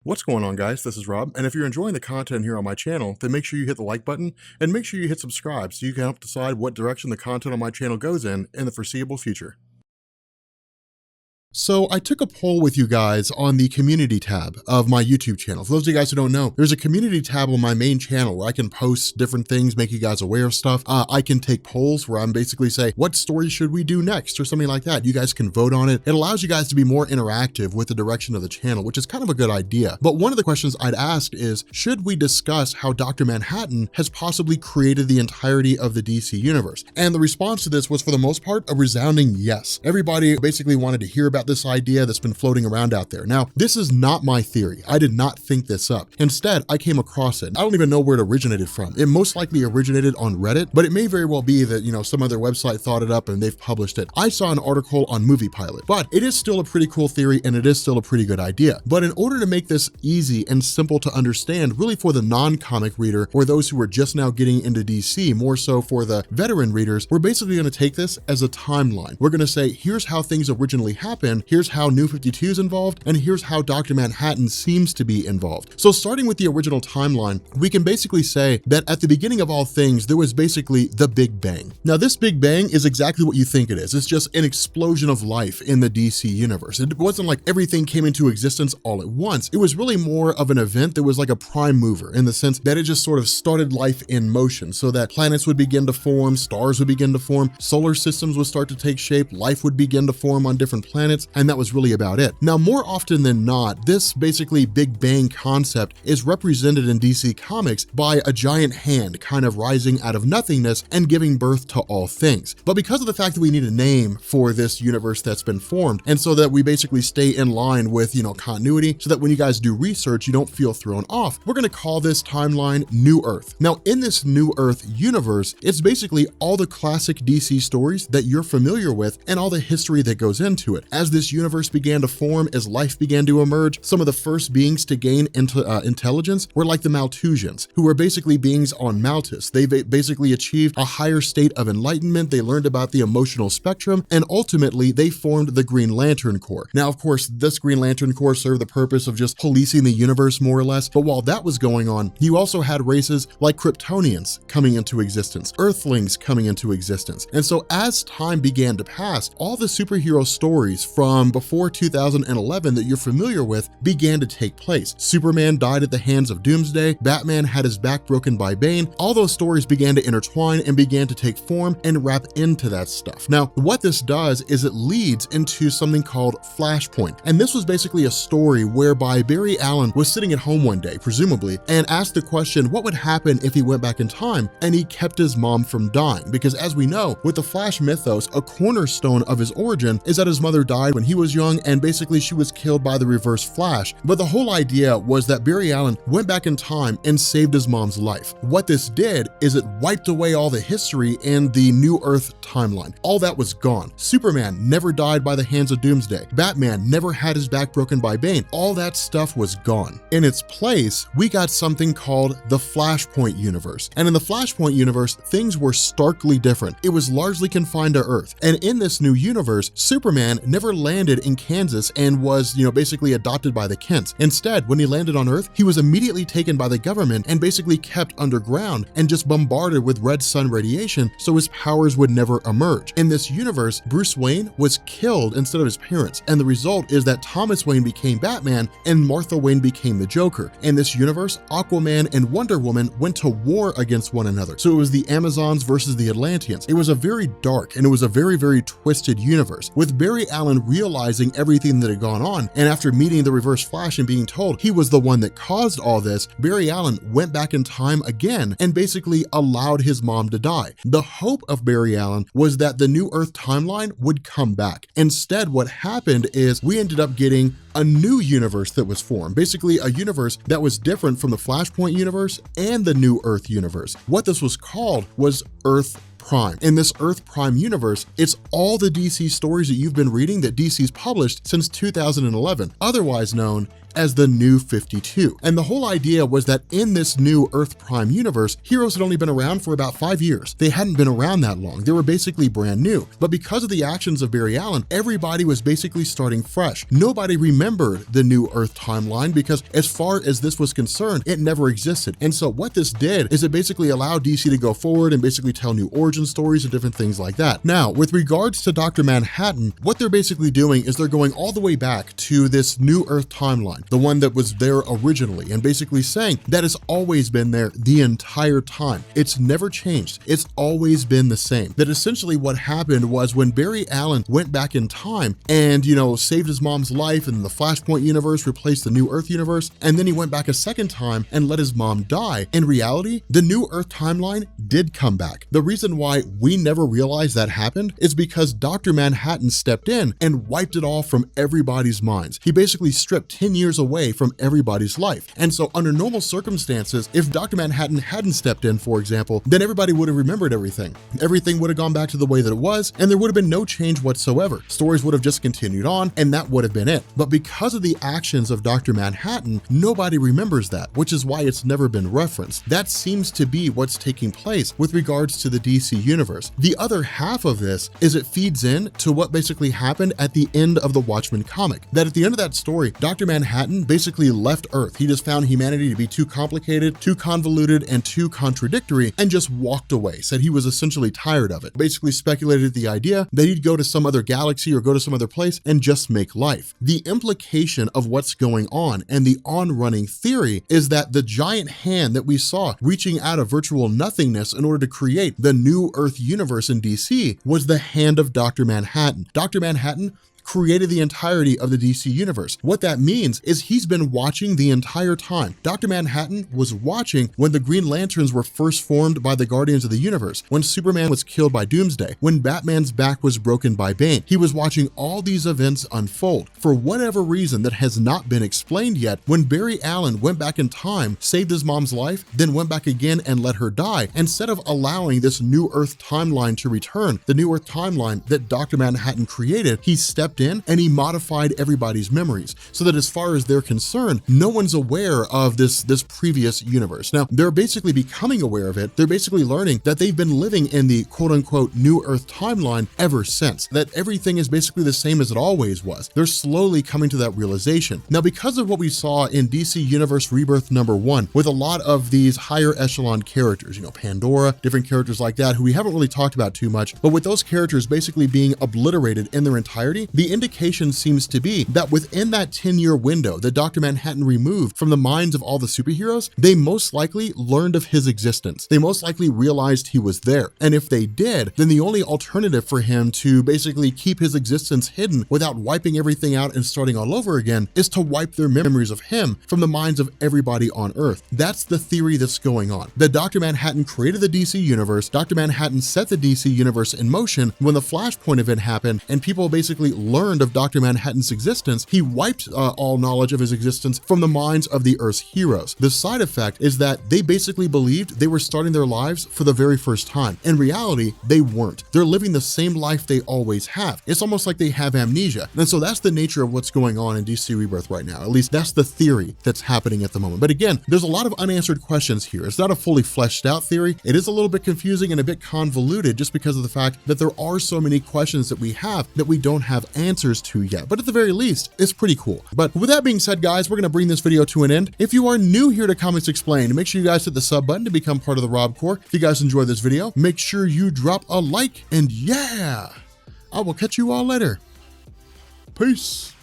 What's going on, guys? This is Rob, and if you're enjoying the content here on my channel, then make sure you hit the like button and make sure you hit subscribe so you can help decide what direction the content on my channel goes in the foreseeable future. So I took a poll with you guys on the community tab of my YouTube channel. For those of you guys who don't know, there's a community tab on my main channel where I can post different things, make you guys aware of stuff. I can take polls where I'm basically say, what story should we do next or something like that. You guys can vote on it. It allows you guys to be more interactive with the direction of the channel, which is kind of a good idea. But one of the questions I'd asked is, should we discuss how Dr. Manhattan has possibly created the entirety of the DC universe? And the response to this was, for the most part, a resounding yes. Everybody basically wanted to hear about this idea that's been floating around out there. Now, this is not my theory. I did not think this up. Instead, I came across it. I don't even know where it originated from. It most likely originated on Reddit, but it may very well be that, some other website thought it up and they've published it. I saw an article on Movie Pilot, but it is still a pretty cool theory and it is still a pretty good idea. But in order to make this easy and simple to understand, really for the non-comic reader or those who are just now getting into DC, more so for the veteran readers, we're basically going to take this as a timeline. We're going to say, here's how things originally happened, here's how New 52 is involved, and here's how Dr. Manhattan seems to be involved. So starting with the original timeline, we can basically say that at the beginning of all things, there was basically the Big Bang. Now this Big Bang is exactly what you think it is. It's just an explosion of life in the DC universe. It wasn't like everything came into existence all at once. It was really more of an event that was like a prime mover in the sense that it just sort of started life in motion so that planets would begin to form, stars would begin to form, solar systems would start to take shape, life would begin to form on different planets, and that was really about it. Now, more often than not, this basically Big Bang concept is represented in DC Comics by a giant hand kind of rising out of nothingness and giving birth to all things. But because of the fact that we need a name for this universe that's been formed, and so that we basically stay in line with, continuity, so that when you guys do research, you don't feel thrown off, we're going to call this timeline New Earth. Now, in this New Earth universe, it's basically all the classic DC stories that you're familiar with and all the history that goes into it. As this universe began to form, as life began to emerge, some of the first beings to gain intelligence were like the Malthusians, who were basically beings on Malthus. They basically achieved a higher state of enlightenment. They learned about the emotional spectrum, and ultimately they formed the Green Lantern Corps. Now, of course, this Green Lantern Corps served the purpose of just policing the universe more or less, but while that was going on, you also had races like Kryptonians coming into existence, Earthlings coming into existence. And so as time began to pass, all the superhero stories from before 2011 that you're familiar with began to take place. Superman died at the hands of Doomsday, Batman had his back broken by Bane. All those stories began to intertwine and began to take form and wrap into that stuff. Now, what this does is it leads into something called Flashpoint. And this was basically a story whereby Barry Allen was sitting at home one day, presumably, and asked the question, what would happen if he went back in time and he kept his mom from dying? Because as we know, with the Flash mythos, a cornerstone of his origin is that his mother died when he was young, and basically she was killed by the Reverse Flash. But the whole idea was that Barry Allen went back in time and saved his mom's life. What this did is it wiped away all the history in the New Earth timeline. All that was gone. Superman never died by the hands of Doomsday. Batman never had his back broken by Bane. All that stuff was gone. In its place, we got something called the Flashpoint Universe. And in the Flashpoint Universe, things were starkly different. It was largely confined to Earth. And in this new universe, Superman never landed in Kansas and was, basically adopted by the Kents. Instead, when he landed on Earth, he was immediately taken by the government and basically kept underground and just bombarded with red sun radiation so his powers would never emerge. In this universe, Bruce Wayne was killed instead of his parents, and the result is that Thomas Wayne became Batman and Martha Wayne became the Joker. In this universe, Aquaman and Wonder Woman went to war against one another. So it was the Amazons versus the Atlanteans. It was a very dark and it was a very, very twisted universe, with Barry Allen realizing everything that had gone on. And after meeting the Reverse Flash and being told he was the one that caused all this, Barry Allen went back in time again and basically allowed his mom to die. The hope of Barry Allen was that the New Earth timeline would come back. Instead, what happened is we ended up getting a new universe that was formed, basically a universe that was different from the Flashpoint universe and the New Earth universe. What this was called was Earth Prime. In this Earth Prime universe, it's all the DC stories that you've been reading that DC's published since 2011, otherwise known as the New 52. And the whole idea was that in this new Earth Prime universe, heroes had only been around for about 5 years. They hadn't been around that long. They were basically brand new. But because of the actions of Barry Allen, everybody was basically starting fresh. Nobody remembered the new Earth timeline because as far as this was concerned, it never existed. And so what this did is it basically allowed DC to go forward and basically tell new origin stories and different things like that. Now, with regards to Dr. Manhattan, what they're basically doing is they're going all the way back to this new Earth timeline, the one that was there originally, and basically saying that it's always been there the entire time. It's never changed. It's always been the same. That essentially what happened was when Barry Allen went back in time and, saved his mom's life and the Flashpoint universe replaced the new Earth universe, and then he went back a second time and let his mom die. In reality, the new Earth timeline did come back. The reason why we never realized that happened is because Dr. Manhattan stepped in and wiped it all from everybody's minds. He basically stripped 10 years away from everybody's life. And so under normal circumstances, if Dr. Manhattan hadn't stepped in, for example, then everybody would have remembered everything. Everything would have gone back to the way that it was, and there would have been no change whatsoever. Stories would have just continued on, and that would have been it. But because of the actions of Dr. Manhattan, nobody remembers that, which is why it's never been referenced. That seems to be what's taking place with regards to the DC universe. The other half of this is it feeds in to what basically happened at the end of the Watchmen comic. That at the end of that story, Dr. Manhattan basically left Earth. He just found humanity to be too complicated, too convoluted, and too contradictory, and just walked away. Said he was essentially tired of it. Basically speculated the idea that he'd go to some other galaxy or go to some other place and just make life. The implication of what's going on and the on-running theory is that the giant hand that we saw reaching out of virtual nothingness in order to create the new Earth universe in DC was the hand of Dr. Manhattan. Dr. Manhattan created the entirety of the DC universe. What that means is he's been watching the entire time. Dr. Manhattan was watching when the Green Lanterns were first formed by the Guardians of the Universe, when Superman was killed by Doomsday, when Batman's back was broken by Bane. He was watching all these events unfold. For whatever reason that has not been explained yet, when Barry Allen went back in time, saved his mom's life, then went back again and let her die, instead of allowing this new Earth timeline to return, the new Earth timeline that Dr. Manhattan created, he stepped in and he modified everybody's memories so that as far as they're concerned, no one's aware of this previous universe. Now, they're basically becoming aware of it. They're basically learning that they've been living in the quote unquote new Earth timeline ever since, that everything is basically the same as it always was. They're slowly coming to that realization. Now, because of what we saw in DC Universe Rebirth #1, with a lot of these higher echelon characters, Pandora, different characters like that, who we haven't really talked about too much, but with those characters basically being obliterated in their entirety, the indication seems to be that within that 10-year window that Dr. Manhattan removed from the minds of all the superheroes, they most likely learned of his existence. They most likely realized he was there. And if they did, then the only alternative for him to basically keep his existence hidden without wiping everything out and starting all over again is to wipe their memories of him from the minds of everybody on Earth. That's the theory that's going on. That Dr. Manhattan created the DC universe, Dr. Manhattan set the DC universe in motion when the Flashpoint event happened and people basically learned of Dr. Manhattan's existence. He wiped all knowledge of his existence from the minds of the Earth's heroes. The side effect is that they basically believed they were starting their lives for the very first time. In reality, they weren't. They're living the same life they always have. It's almost like they have amnesia. And so that's the nature of what's going on in DC Rebirth right now. At least that's the theory that's happening at the moment. But again, there's a lot of unanswered questions here. It's not a fully fleshed out theory. It is a little bit confusing and a bit convoluted just because of the fact that there are so many questions that we have that we don't have answers to yet. But at the very least, it's pretty cool. But with that being said, guys, we're going to bring this video to an end. If you are new here to Comics Explained, make sure you guys hit the sub button to become part of the Rob Corps. If you guys enjoyed this video, make sure you drop a like, and yeah, I will catch you all later. Peace.